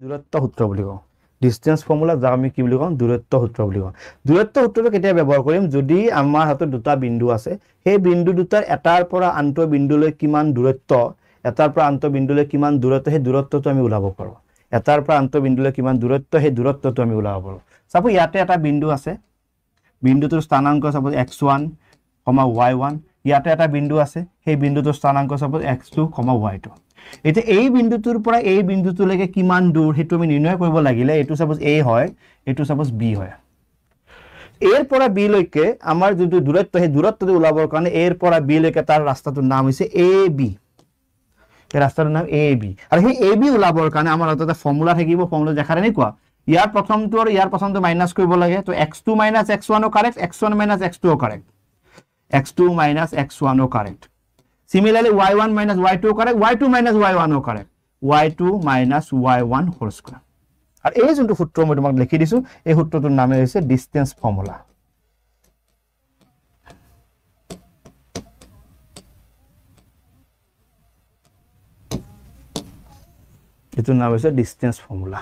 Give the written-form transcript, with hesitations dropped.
দূৰত্ব সূত্ৰ বুলি কওঁ ডিস্টেন্স ফৰ্মুলা যাক আমি কি বুলি কওঁ দূৰত্ব সূত্ৰ বুলি কওঁ দূৰত্ব সূত্ৰটো কেতিয়া ব্যৱহাৰ কৰিম যদি আমাৰ হাতত দুটা বিন্দু আছে সেই বিন্দু দুটাৰ এটাৰ পৰা আনটো বিন্দুলৈ কিমান দূৰত্ব এটাৰ পৰা আনটো বিন্দুলৈ কিমান দূৰত্ব সেই দূৰত্বটো আমি ওলাব পাৰো এটাৰ পৰা আনটো বিন্দুলৈ কিমান দূৰত্ব সেই দূৰত্বটো আমি ওলাব পাৰো সাপোজ ইয়াতে এটা বিন্দু আছে বিন্দুটোৰ স্থানাংক সাপোজ x1, y1 ইয়াতে এটা বিন্দু আছে সেই বিন্দুটোৰ স্থানাংক সাপোজ x2, y2 এটা এই বিন্দুটোৰ পৰা এই বিন্দুটোলৈকে কিমান দূৰ হেতু আমি নিৰ্ণয় কৰিব লাগিলে এটো সাপোজ a হয় এটো সাপোজ b হয় এৰ পৰা b লৈকে আমাৰ যেটো দূৰত্ব সেই দূৰত্বটো ওলাবৰ কাৰণে এৰ পৰা b লৈকে তাৰ ৰাস্তাটোৰ নাম হৈছে ab এই ৰাস্তাটোৰ নাম ab আৰু সেই ab ওলাবৰ কাৰণে আমাৰ এটা ফৰ্মুলা থাকিব ফৰ্মুলা দেখাৰ এনেকুৱা ইয়াৰ প্ৰথমটো আৰু ইয়াৰ প্ৰথমটো মাইনাস কৰিব লাগে তো x2 - x1 ও কারেক্ট x1 - x2 ও কারেক্ট x2 - x1 ও correct Similarly, y1 minus y2 correct, y2 minus y1 correct, y2 minus y1 whole square. আর এই যোনটো সূত্ৰ মই তোমাক লিখি দিছো এই সূত্ৰটোৰ নাম হৈছে ডিসটেন্স ফৰ্মুলা এটোৰ নাম হৈছে ডিসটেন্স ফৰ্মুলা